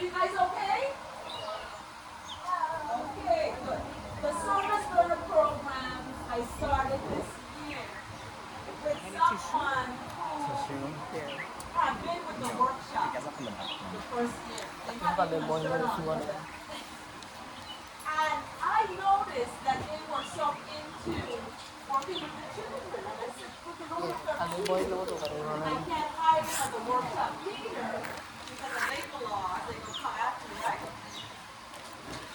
you guys okay? Okay, good. The Service Learner Program I started this year with someone who had been with the workshop the first year. They had been concerned on workshop. And I noticed that they were so into working with the children. And I said, "Look, they're only 13. I can't hire them as a workshop leader because of labor laws. They will come after me, right?"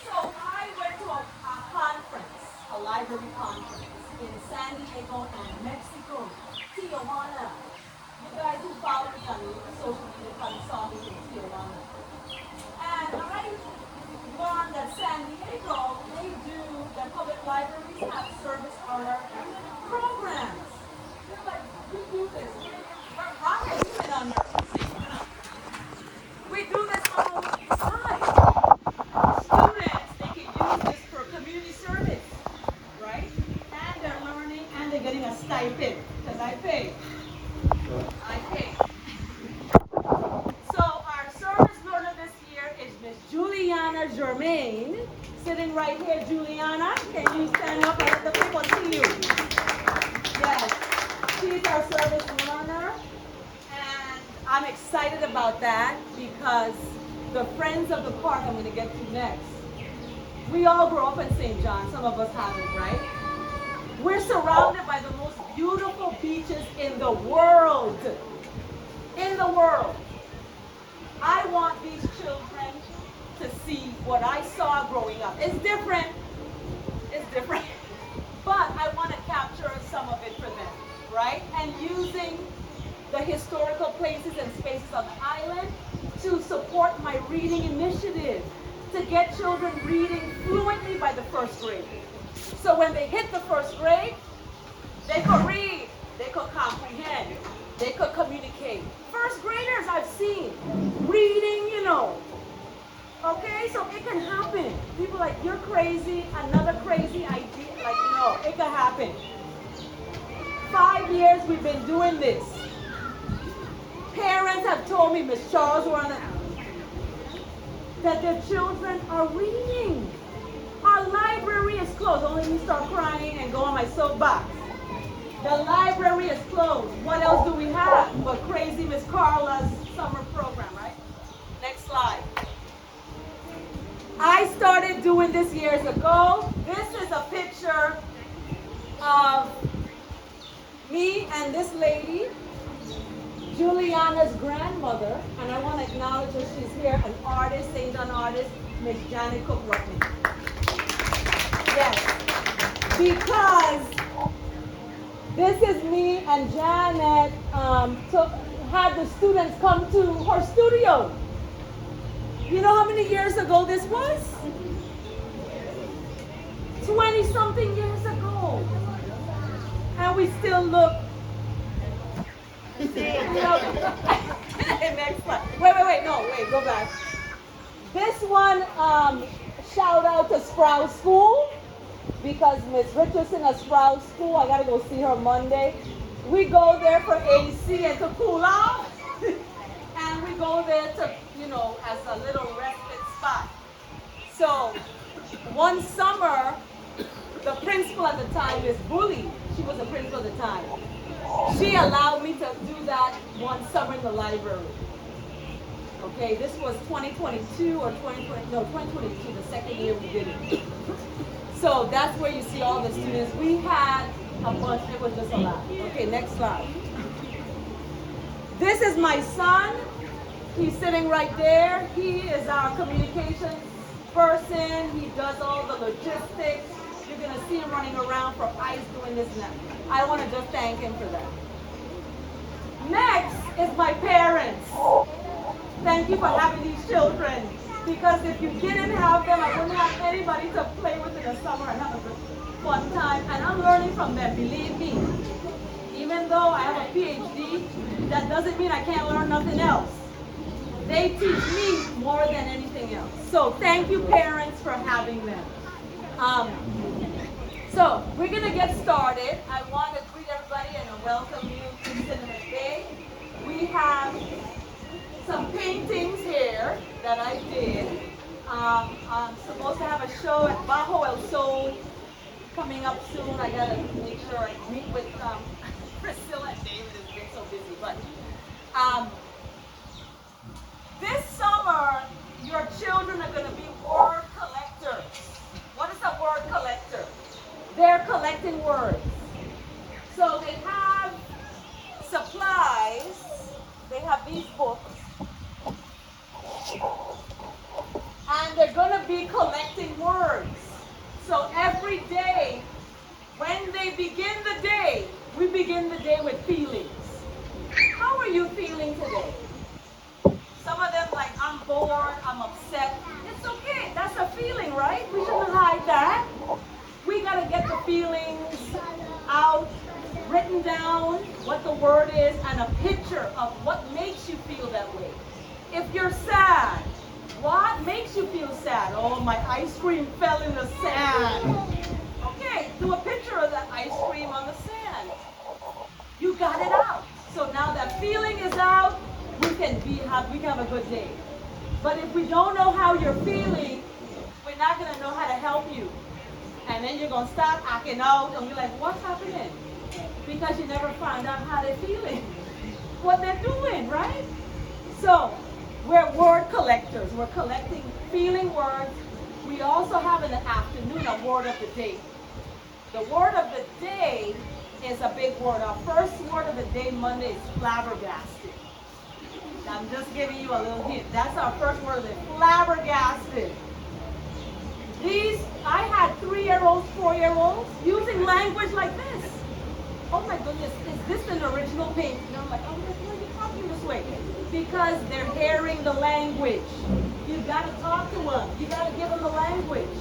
So I went to a conference, a library conference in San Diego and Mexico, Tijuana. You guys who follow me on social media probably saw me in Tijuana. And I learned that San Diego, they do, the public libraries have service honor programs. They're like, we do this. Rhonda, you've been on emergency. We do this all the time. Students, they can use this for community service, right? And they're learning and they're getting a stipend because I pay. I pay. So our service learner this year is Miss Juliana Germain, sitting right here. Juliana, can you stand up and let the people see you? Yes, she's our service learner, and I'm excited about that because the Friends of the Park I'm going to get to next. We all grew up in St. John. Some of us haven't, right? We're surrounded by the most beautiful beaches in the world. In the world. I want these children to see what I saw growing up. It's different. It's different. But I want to capture some of it for them, right? And using the historical places and spaces on the island to support my reading initiative, to get children reading fluently by the first grade. So when they hit the first grade, they could read, they could comprehend, they could communicate. First graders I've seen reading, Okay, so it can happen. People like, you're crazy, another crazy idea. Like, no, it can happen. 5 years we've been doing this. Parents have told me, Miss Charles, that their children are reading. Our library is closed. Don't let me start crying and go on my soapbox. The library is closed. What else do we have but crazy Miss Carla's summer program, right? Next slide. I started doing this years ago. This is a picture of me and this lady, Juliana's grandmother, and I want to acknowledge her. She's here, an artist, St. John artist, Miss Janet Cook Rutman. Yes, because this is me and Janet had the students come to her studio. You know how many years ago this was? 20-something years ago. And we still look. Next slide. Wait, go back. This one, shout out to Sprout School, because Miss Richardson at Sprout School, I gotta go see her Monday. We go there for AC and to cool off. And we go there to, as a little respite spot. So, one summer, the principal at the time, Miss Bully, she was the principal at the time. She allowed me to do that one summer in the library. Okay, this was 2022 or 2022, the second year we did it. So that's where you see all the students. We had a bunch, it was just a lot. Okay, next slide. This is my son. He's sitting right there. He is our communications person. He does all the logistics. You're going to see him running around for ICE doing this and that. I want to just thank him for that. Next is my parents. Thank you for having these children. Because if you didn't have them, I wouldn't have anybody to play with in the summer and have a good fun time. And I'm learning from them, believe me. Even though I have a PhD, that doesn't mean I can't learn nothing else. They teach me more than anything else. So thank you, parents, for having them. So we're going to get started. I want to greet everybody and welcome you to Cinnamon Bay. We have some paintings here that I did. I'm supposed to have a show at Bajo El Sol coming up soon. I gotta make sure I meet with Priscilla and David. Has been so busy, but this summer your children are gonna be word collectors. What is a word collector? They're collecting words. So they have supplies. They have these books. And they're going to be collecting words. So every day, when they begin the day, we begin the day with feelings. How are you feeling today? Some of them like, I'm bored, I'm upset. It's okay, that's a feeling, right? We shouldn't hide that. We got to get the feelings out, written down, what the word is, and a picture of what makes you feel that way. If you're sad, what makes you feel sad? Oh, my ice cream fell in the sand. Okay, do a picture of that ice cream on the sand. You got it out. So now that feeling is out, we can have a good day. But if we don't know how you're feeling, we're not going to know how to help you. And then you're going to start acting out and you're like, what's happening? Because you never found out how they're feeling, what they're doing, right? So we're word collectors. We're collecting feeling words. We also have in the afternoon a word of the day. The word of the day is a big word. Our first word of the day Monday is flabbergasted. I'm just giving you a little hint. That's our first word of the day, flabbergasted. I had 3-year-olds, 4-year-olds using language like this. Oh my goodness, is this an original paint? And I'm like, oh, why are you talking this way? Because they're hearing the language. You got to talk to them. You got to give them the language.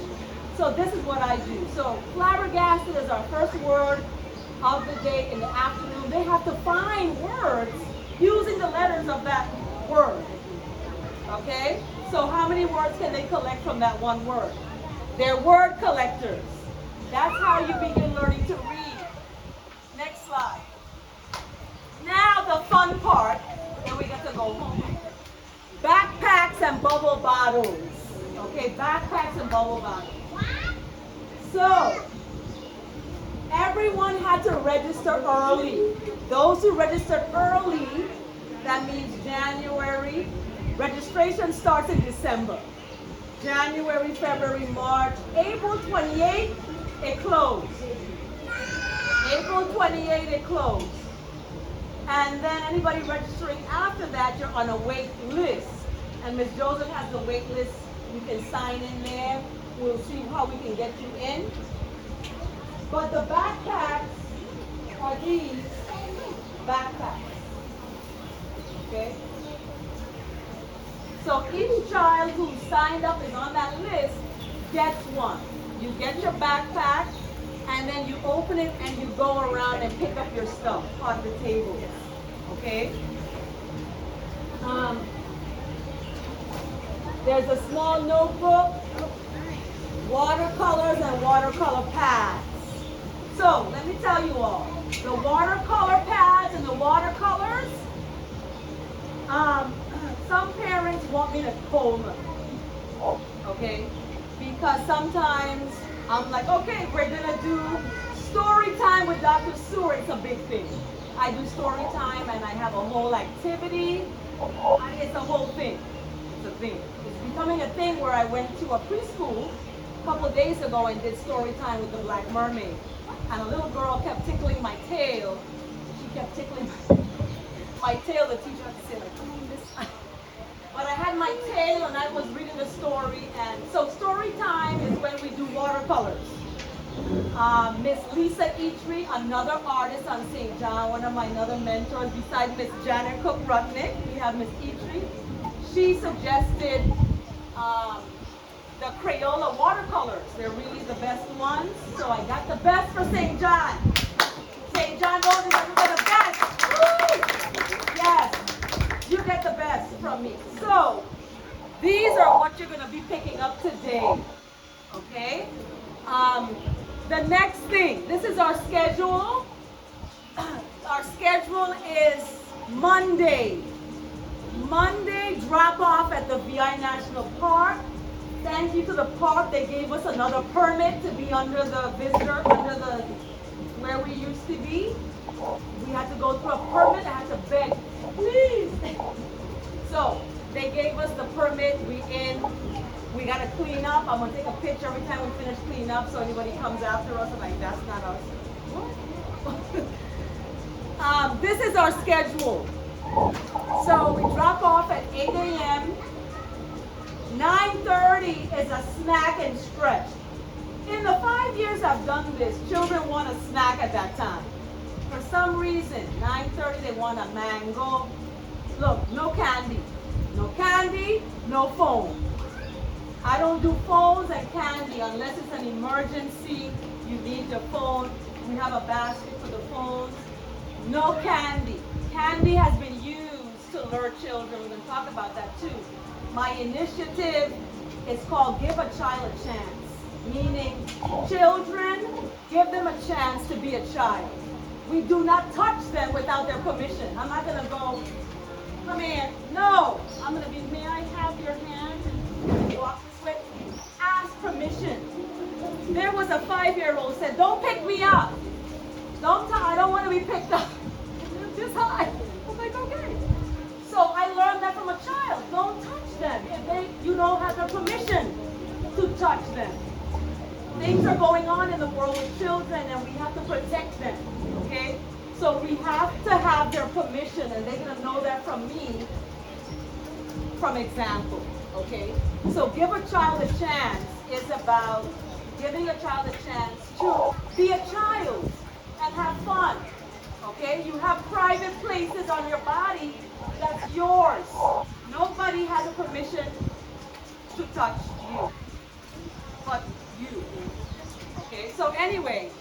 So this is what I do. So flabbergasted is our first word of the day in the afternoon. They have to find words using the letters of that word. Okay? So how many words can they collect from that one word? They're word collectors. That's how you begin learning to read. Next slide. Now the fun part, and we get to go home. Backpacks and bubble bottles. Okay, backpacks and bubble bottles. So, everyone had to register early. Those who registered early, that means January. Registration starts in December. January, February, March. April 28th, it closed. April 28th, it closed. And then anybody registering after that, you're on a wait list. And Ms. Joseph has the wait list. You can sign in there. We'll see how we can get you in. But the backpacks are these backpacks. Okay? So each child who signed up is on that list gets one. You get your backpack, and then you open it and you go around and pick up your stuff on the tables. Okay? There's a small notebook, watercolors, and watercolor pads. So let me tell you all, the watercolor pads and the watercolors, some parents want me to fold them, okay? Because sometimes I'm like, okay, we're gonna do story time with Dr. Stewart. It's a big thing. I do story time and I have a whole activity. It's a whole thing. It's a thing. It's becoming a thing where I went to a preschool a couple of days ago and did story time with the Black Mermaid. And a little girl kept tickling my tail. She kept tickling my tail. The teacher had to say, like, clean this. But I had my tail and I was reading the story. And so story time is when we do watercolors. Miss Lisa Eatry, another artist on St. John, one of my other mentors, besides Miss Janet Cook-Rutnick, we have Miss Eatry. She suggested the Crayola watercolors. They're really the best ones. So I got the best for St. John. St. John Road is the best. Woo! Yes, you get the best from me. So these are what you're going to be picking up today. Okay? The next thing, this is our schedule. Our schedule is Monday. Monday, drop off at the VI National Park. Thank you to the park. They gave us another permit to be under the visitor, where we used to be. We had to go through a permit. I had to beg, please. So they gave us the permit. We in. We got to clean up. I'm going to take a picture every time we finish cleaning up so anybody comes after us. I'm like, that's not us. What? This is our schedule. So we drop off at 8 a.m. 9:30 is a snack and stretch. In the 5 years I've done this, children want a snack at that time. For some reason, 9:30 they want a mango. Look, no candy. No candy, no phone. I don't do phones and candy unless it's an emergency. You need your phone. We have a basket for the phones. No candy. Candy has been used to lure children. We're going to talk about that too. My initiative is called Give a Child a Chance, meaning children, give them a chance to be a child. We do not touch them without their permission. I'm not going to go, come here. No. I'm going to be, may I have your hand? Walk this way. Ask permission. There was a 5-year-old said, don't pick me up. I don't want to be picked up. This high. I was like, okay. So I learned that from a child. Don't touch them if you don't have their permission to touch them. Things are going on in the world with children and we have to protect them. Okay? So we have to have their permission and they're going to know that from me, from example. Okay? So give a child a chance is about giving a child a chance to be a child and have fun. Okay? You have private places on your body that's yours. Nobody has a permission to touch you but you. Okay? So anyway,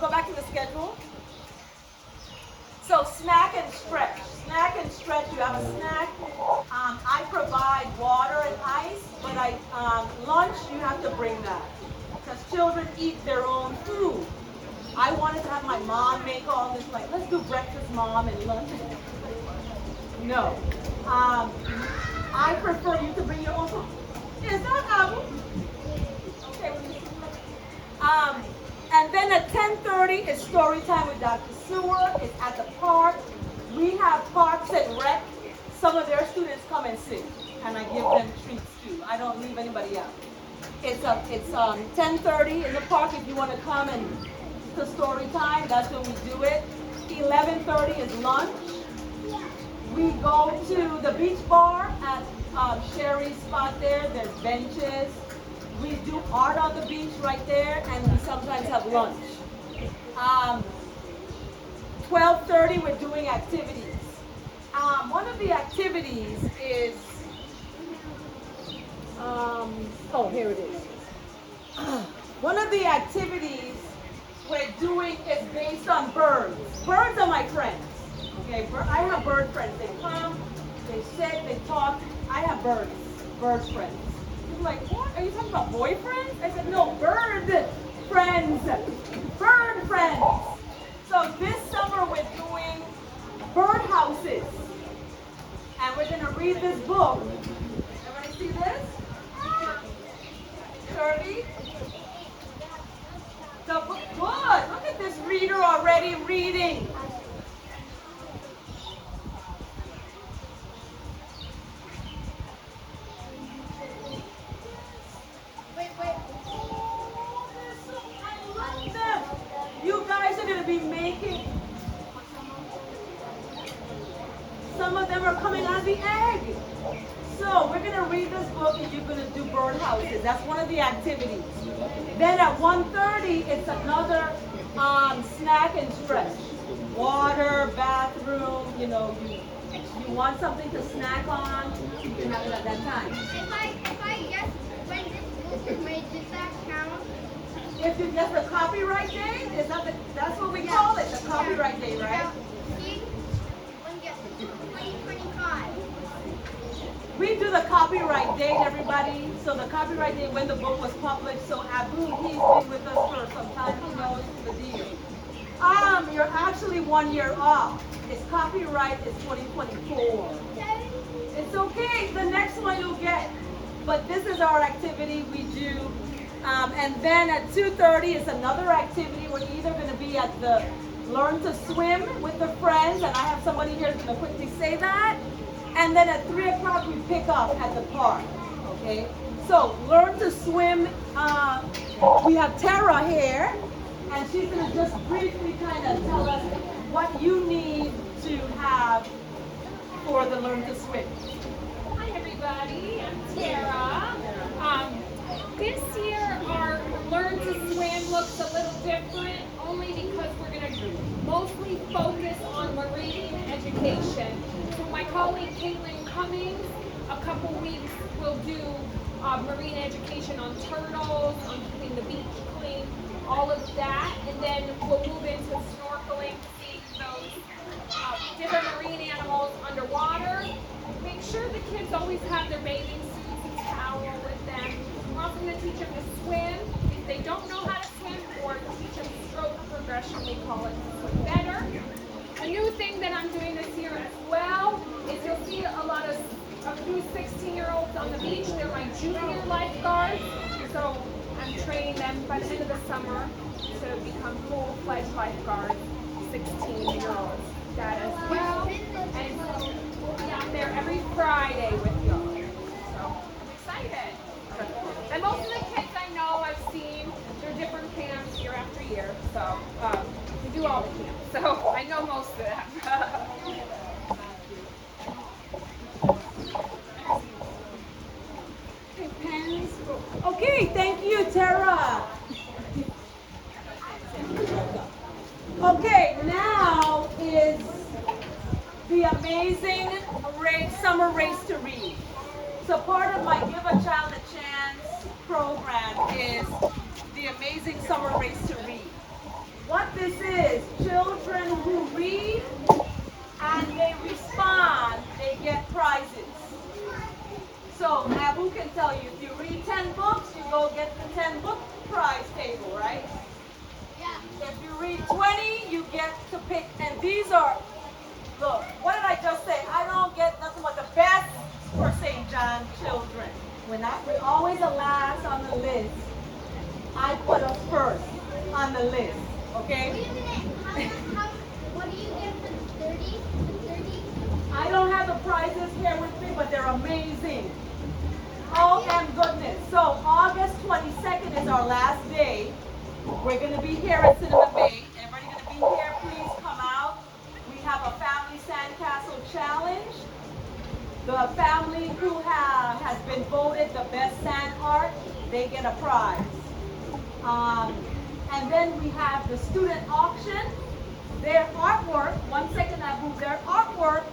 go back to the schedule. So snack and stretch. Snack and stretch, you have a snack. I provide water and ice, but lunch, you have to bring that. Because children eat their own food. I wanted to have my mom make all this, like, let's do breakfast, mom, and lunch. No. I prefer you to bring your own food. Is that Abu? Okay. And then at 10:30 is story time with Dr. Seward. It's at the park. We have Parks and Rec. Some of their students come and sit, and I give them treats too. I don't leave anybody out. It's 10:30 in the park. If you want to come and to story time, that's when we do it. 11:30 is lunch. We go to the beach bar at Sherry's spot there. There's benches. We do art on the beach right there, and we sometimes have lunch. 12:30, we're doing activities. One of the activities is, here it is. One of the activities we're doing is based on birds. Birds are my friends. Okay, I have bird friends. They come, they sit, they talk. I have bird friends. You're like, what? Are you talking about boyfriends? I said, no, bird friends. Bird friends. So this summer we're doing bird houses. And we're going to read this book. Everybody see this? Shirley? So good. Look at this reader already reading. Be making. Some of them are coming out of the egg. So we're going to read this book and you're going to do bird houses. That's one of the activities. Then at 1:30, it's another snack and stretch. Water, bathroom, you want something to snack on, you can have it at that time. If I guess when this book is made, does that count? If you get the copyright day, that's what we call it, the copyright day, right? See, when you get 2025. We do the copyright date, everybody. So the copyright date when the book was published. So Abu, he's been with us for some time. He knows the deal. You're actually 1 year off. His copyright is 2024. It's okay. The next one you'll get. But this is our activity we do. And then at 2:30 is another activity. We're either going to be at the Learn to Swim with the friends, and I have somebody here who's going to quickly say that. And then at 3 o'clock we pick up at the park. Okay? So Learn to Swim. We have Tara here, and she's going to just briefly kind of tell us what you need to have for the Learn to Swim. Hi everybody, I'm Tara. This year our Learn to Swim looks a little different only because we're going to mostly focus on marine education. So my colleague Caitlin Cummings, a couple weeks will do marine education on turtles, on keeping the beach clean, all of that, and then we'll move into snorkeling, seeing those different marine animals underwater. Make sure the kids always have their bathing suits and towel with them. We're also going to teach them to swim if they don't know how to swim, or teach them stroke progression, we call it, to swim better. A new thing that I'm doing this year as well is you'll see a few 16-year-olds on the beach. They're my junior lifeguards, so I'm training them by the end of the summer to become full-fledged lifeguards, 16-year-olds. That as well, and so we'll be out there every Friday with y'all. So I'm excited. And most of the kids I know I've seen, they're different camps year after year. So we do all the camps. So I know most of them. Okay, pens. Okay, thank you, Tara. Okay, now is the amazing summer race to read. So part of my Give a Child a Chance program is the amazing summer race to read. What this is, children who read and they respond, they get prizes. So Abu can tell you, if you read 10 books, you go get the 10 book prize table, right? If you read 20, you get to pick, and these are, look, what did I just say? I don't get nothing but the best for St. John children. We're always the last on the list. I put us first on the list, okay? Wait a minute. What do you get for 30? I don't have the prizes here with me, but they're amazing. Oh, and goodness. So August 22nd is our last day. We're going to be here at Cinema Bay. Everybody going to be here, please come out. We have a family sandcastle challenge. The family who has been voted the best sand art, they get a prize. And then we have the student auction. Their artwork, 1 second Abu, their artwork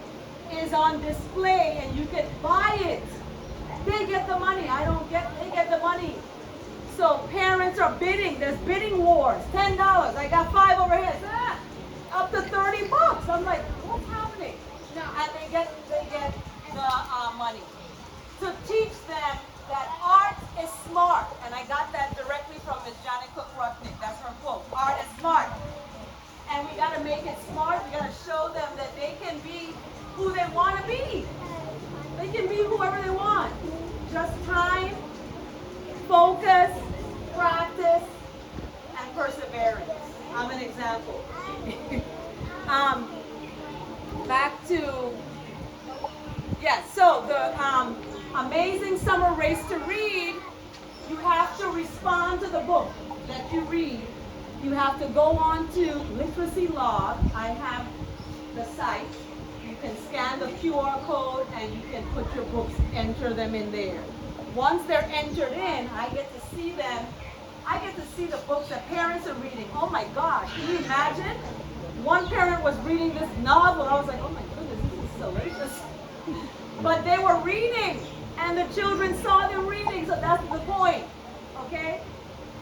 is on display and you can buy it. They get the money. They get the money. So parents are bidding. There's bidding wars. $10. I got 5 over here. Up to 30 bucks. I'm like, what's happening? No, and they get the money. To teach them that art is smart. And I got that directly from Ms. Janet Cook-Rucknick. That's her quote. Art is smart. And we got to make it smart. We got to show them that they can be who they want to be. They can be whoever they want. Just time, focus, practice, and perseverance. I'm an example. Back to, yes, so the amazing summer race to read, you have to respond to the book that you read. You have to go on to Literacy Log. I have the site. You can scan the QR code and you can put your books, enter them in there. Once they're entered in, I get to see them. I get to see the books that parents are reading. Oh my gosh, can you imagine? One parent was reading this novel. I was like, oh my goodness, this is salacious. But they were reading and the children saw them reading, so that's the point, okay?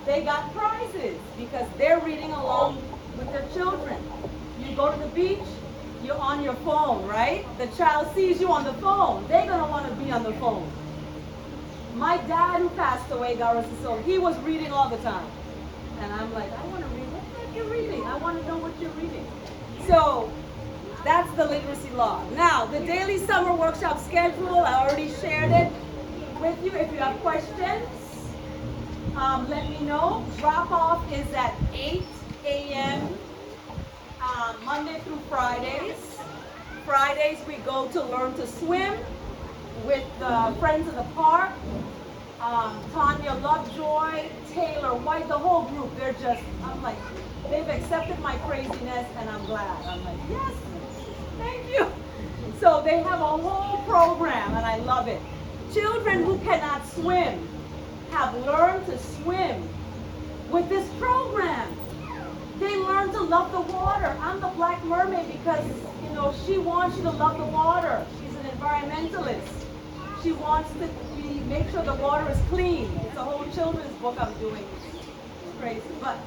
They got prizes because they're reading along with their children. You go to the beach, you're on your phone, right? The child sees you on the phone. They're going to want to be on the phone. My dad, who passed away, God rest his soul, he was reading all the time. And I'm like, I want to read. What are you reading? I want to know what you're reading. So That's the literacy log. Now, the daily summer workshop schedule, I already shared it with you. If you have questions, let me know. Drop off is at 8 a.m. Monday through Fridays. Fridays we go to learn to swim with the Friends of the Park. Tanya Lovejoy, Taylor White, the whole group. They're just, I'm like, they've accepted my craziness and I'm glad. I'm like, yes, thank you. So they have a whole program and I love it. Children who cannot swim have learned to swim with this program. They learn to love the water. I'm the Black Mermaid because, you know, she wants you to love the water. She's an environmentalist. She wants to make sure the water is clean. It's a whole children's book I'm doing. It's crazy. But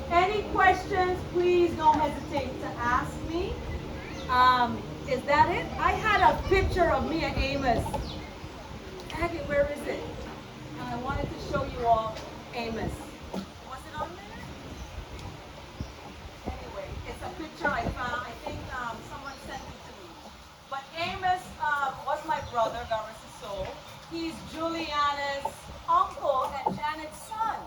any questions, please don't hesitate to ask me. Is that it? I had a picture of me and Amos. Aggie, where is it? I wanted to show you all Amos. Was it on there? Anyway, it's a picture I found. I think someone sent it to me. But Amos was my brother, God rest his soul. He's Juliana's uncle and Janet's son.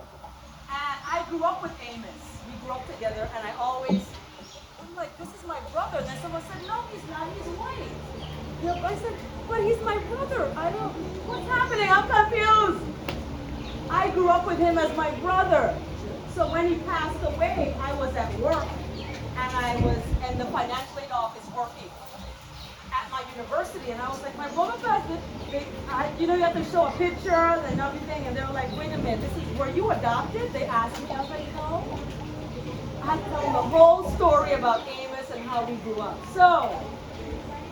And I grew up with Amos. We grew up together, and I'm like, this is my brother. And then someone said, no, he's not. He's white. Yep, I said, but he's my brother. What's happening? I'm confused. I grew up with him as my brother. So when he passed away, I was at work, and I was in the financial aid office working at my university, and I was like, my brother passed it. You know, you have to show a picture and everything, and they were like, wait a minute, were you adopted? They asked me. I was like, no. I had to tell them the whole story about Amos and how we grew up. So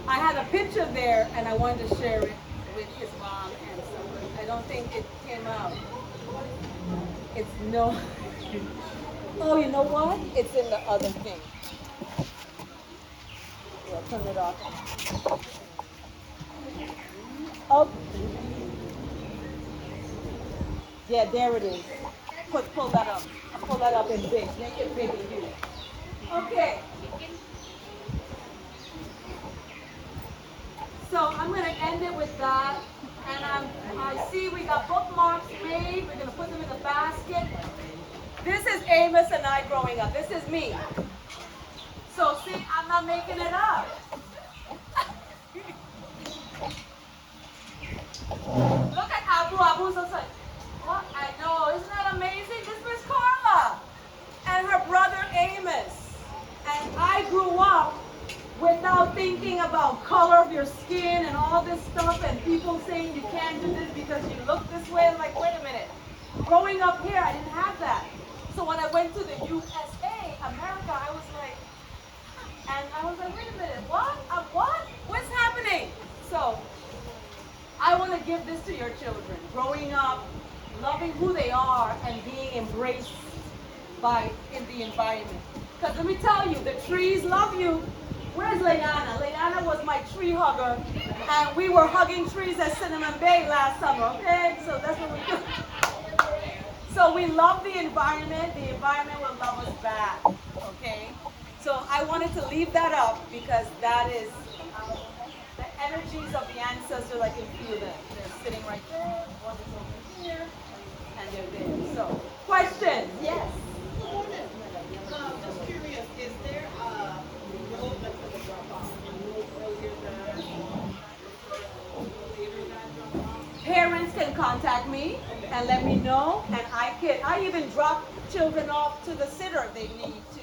I had a picture there, and I wanted to share it with his mom and someone. I don't think it came out. It's no. Oh, you know what? It's in the other thing. Yeah, turn it off. Oh. Yeah, there it is. Pull that up. I'll pull that up in big. Make it big and huge. Okay. So I'm going to end it with that. And I see we got bookmarks made. We're going to put them in the basket. This is Amos and I growing up. This is me. So see, I'm not making it up. Look at Abu. Abu's like, what? I know. Isn't that amazing? This is Carla and her brother Amos. And I grew up without thinking about color of your skin and all this stuff and people saying you can't do this because you look this way. I'm like, wait a minute. Growing up here, I didn't have that. So when I went to the USA, America, I was like, wait a minute, what? What? What's happening? So I want to give this to your children. Growing up, loving who they are and being embraced in the environment. Because let me tell you, the trees love you. Where's Leanna? Leanna was my tree hugger, and we were hugging trees at Cinnamon Bay last summer, okay? So that's what we do. So we love the environment will love us back, okay? So I wanted to leave that up because that is the energies of the ancestors. I can feel them. They're sitting right there, one is over here, and they're there. So, questions? Yes? Just curious, is there a road that's going to drop off? Earlier than later than drop off? Parents can contact me and let me know, and I even drop children off to the sitter if they need to.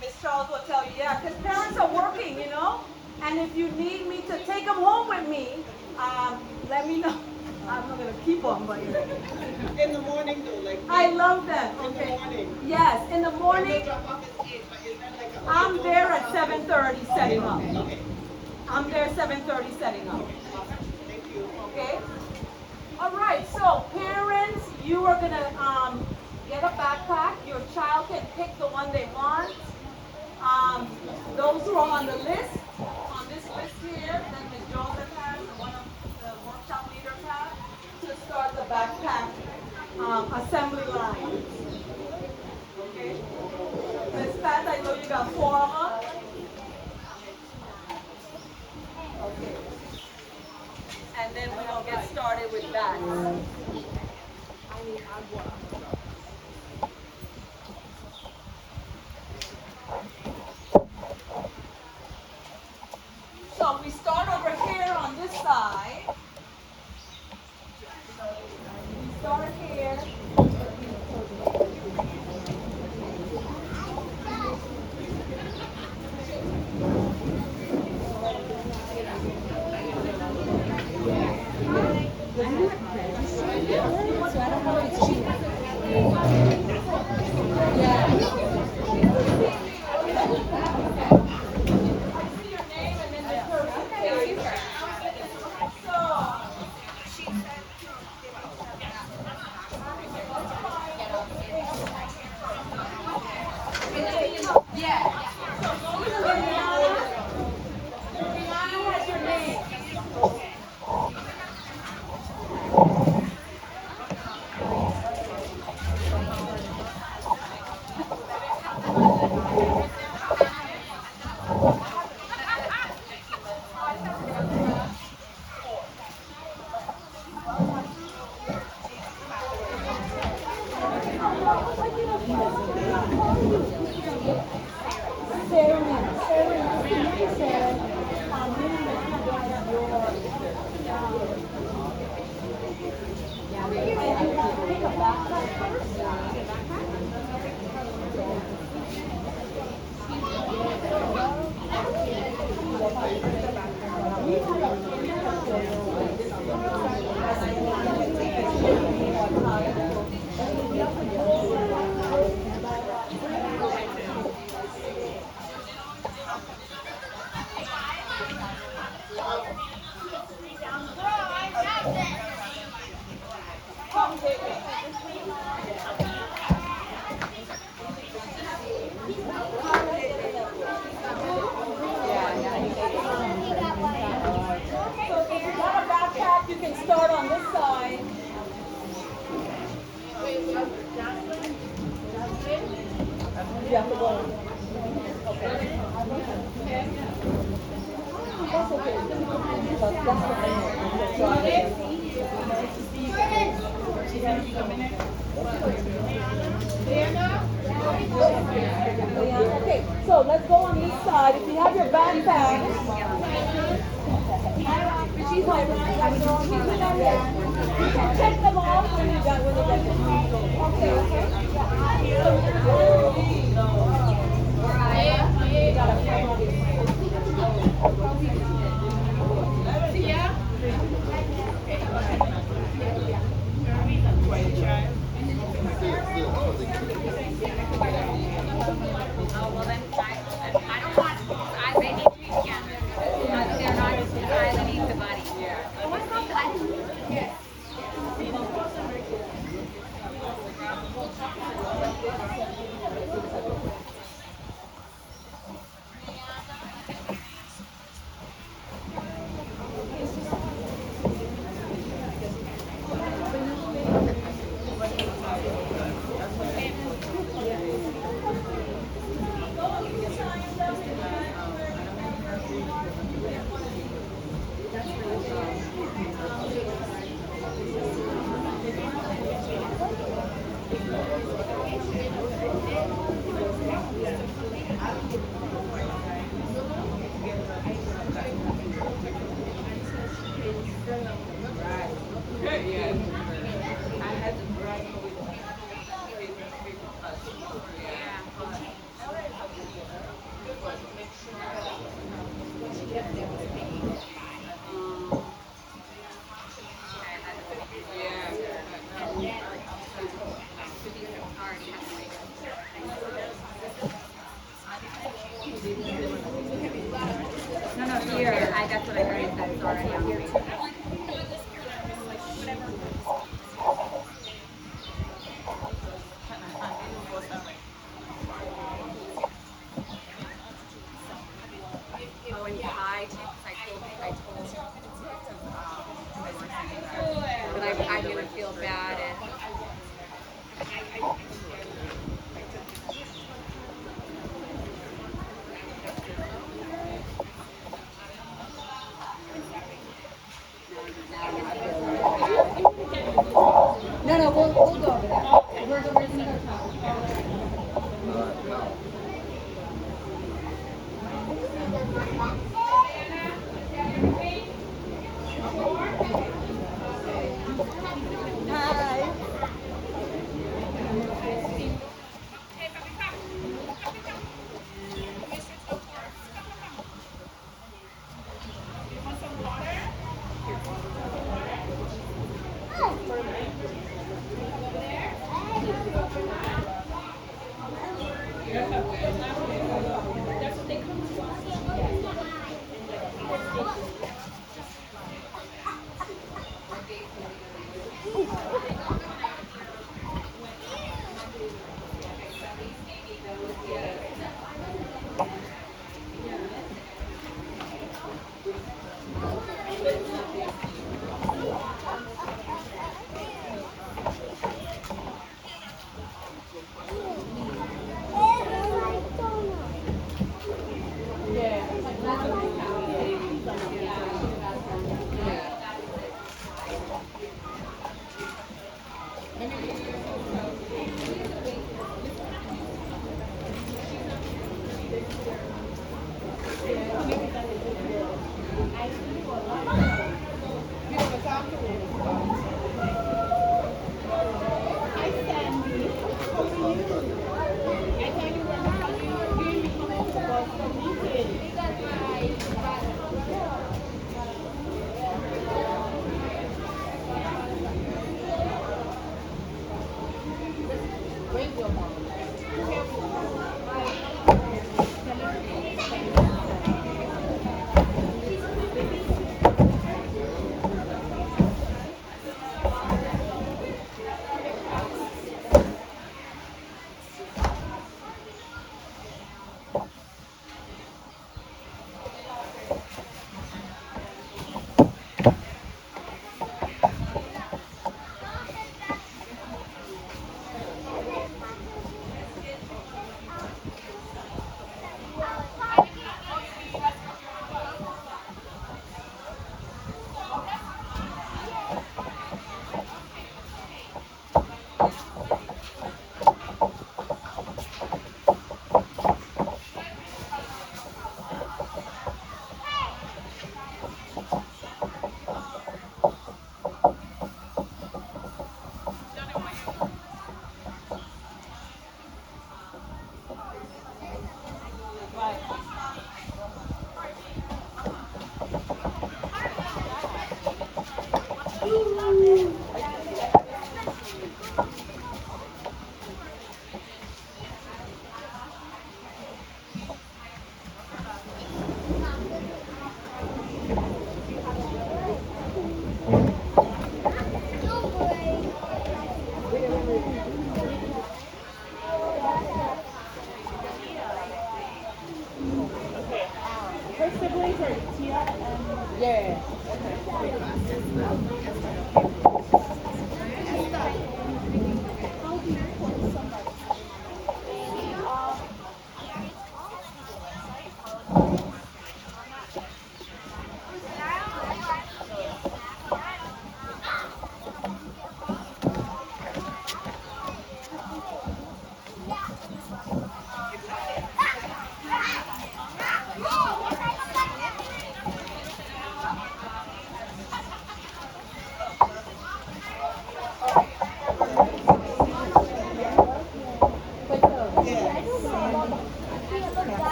Miss Charles will tell you, yeah, because parents are working, you know, and if you need me to take them home with me, let me know. I'm not going to keep them, but In the morning though, like I love them. in the morning. Yes, in the morning. Drop off is 8, but is there like a I'm there at 7:30 setting up. Okay. I'm there 7:30 setting up. Thank you. Okay? All right, so parents, you are going to get a backpack. Your child can pick the one they want. Those who are on the list, on this list here, that Ms. Joseph has, and one of the workshop leaders have, to start the backpack assembly line. Okay? Ms. Pat, I know you got 4 of them. that. So we start over here on this side. We start here. You can start on this side. You have to go. Okay. That's okay. That's okay, so let's go on each side. If you have your backpack, she's like, you can check them off when you get okay. That's what I heard. That's already on here. Oh, and I told him. But I really feel bad. And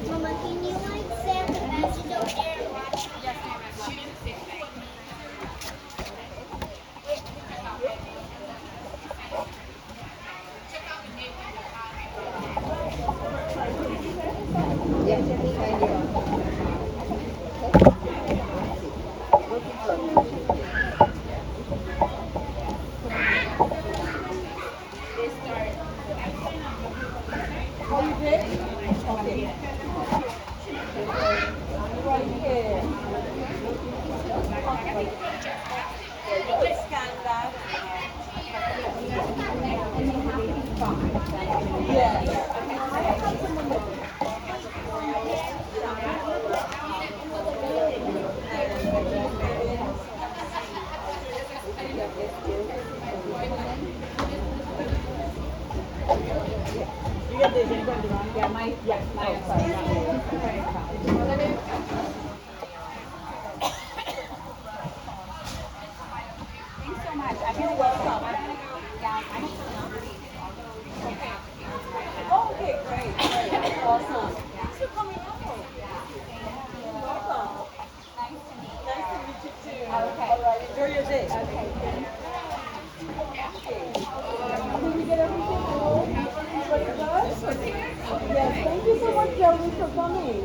Mama, can you like send the message over there and watch? Yes, Oh, you did? Okay. Right here. You could scan that. Yes. You get this, anybody wrong? Yeah, my, Thanks so much. I'm gonna go. Yeah, I'm Oh, okay, great, great, awesome. Thanks for coming out. Welcome. Nice to meet you too. Okay. All right, enjoy your day. okay. Did we get everything? Everybody good? Yes, thank you so much, Joey, for coming.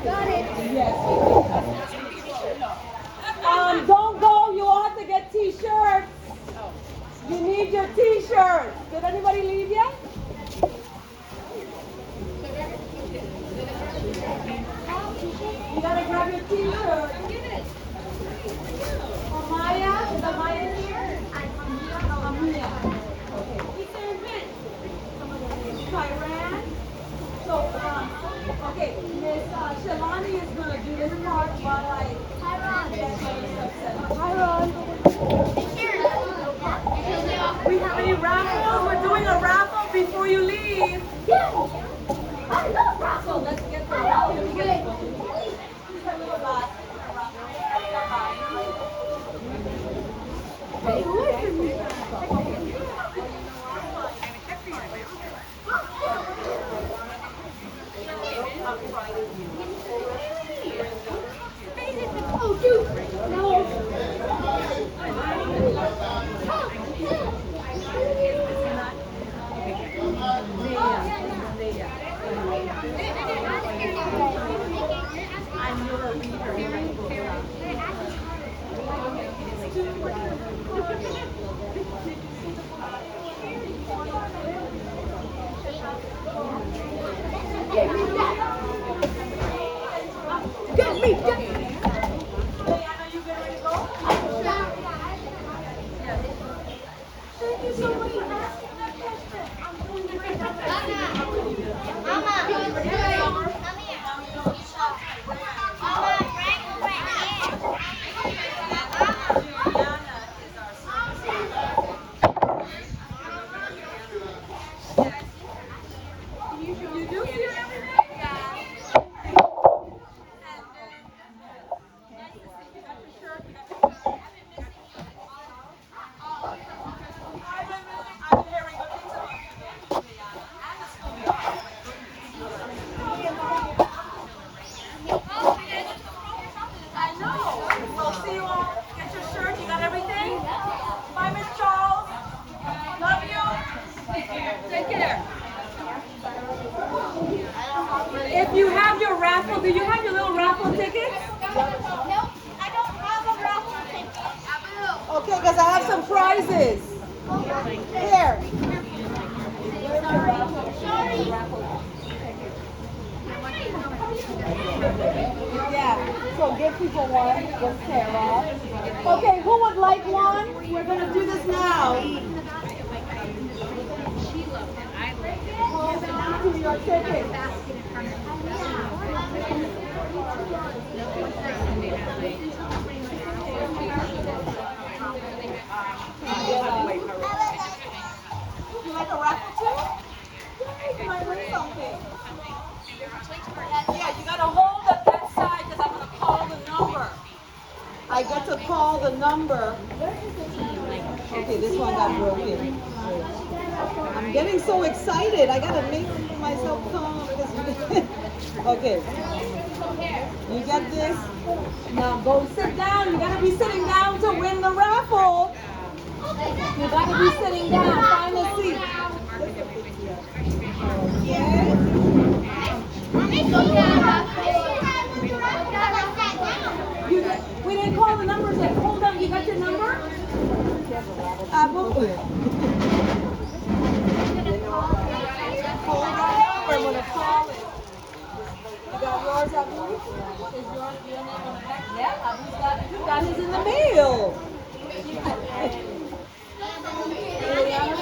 Got it. Yes. Don't go. You all have to get t-shirts. You need your t-shirts. Did anybody leave yet? You gotta grab your t-shirt. Amaya, is Amaya here? Amaya. Okay. Tyran. So, okay, Miss Shalani is gonna do this part while I get my stuff set up. Hi, Ron. Here. see you all. Get your shirt. You got everything? Bye, Miss Charles. Love you. Take care. If you have your raffle, do you have your little raffle tickets? Nope, I don't have a raffle ticket. Okay, because I have some prizes. Here. Yeah, so give people one. Just Tara. Okay, who would like one? We're going to do this now. Hold on to your ticket. You like a raffle too? You might win something. Yeah, you gotta hold up that side because I'm gonna call the number. I get to call the number. Okay, this one got broken. I'm getting so excited. I gotta make myself calm. Okay. You get this? Now go sit down. You gotta be sitting down to win the raffle. You gotta be sitting down. Find a seat. Okay. We didn't call the numbers yet. Hold on. You got your number? Hold on. I'm gonna call it. You got yours, Abu? Is yours your name on the back? Yeah, Abu's got it. You got his in the mail.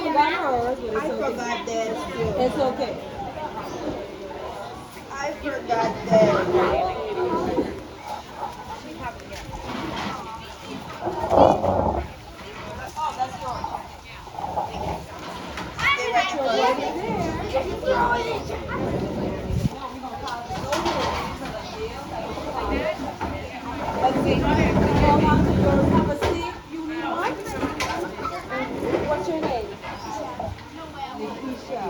You got hers, but it's okay. forgot that too. It's okay. I forgot that. Oh, that's yours. Let's see. Hold on to yours. Have a seat. You need one? What's your name? Nikisha.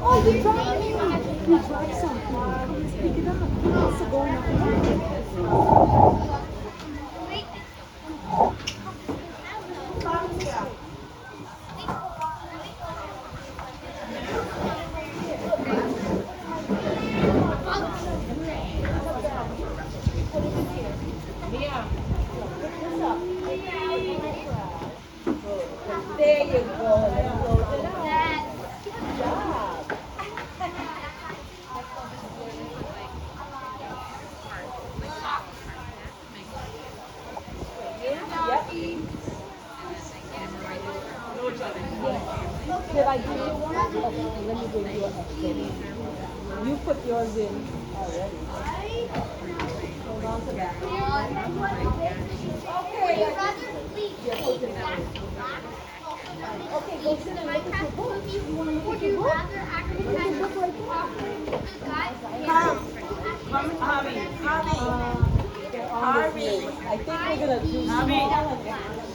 Oh, you dropped me. You dropped something. Let's pick it up. He wants to go in the car. There you go. Close it out. Good job. Yep. Did I give you one? Okay, let me give you an extra. You put yours in already. Hold on to that. Okay, go sit and look at your book. You want to look at your book? Look at your book right there. Harvey. I think we're going to do small.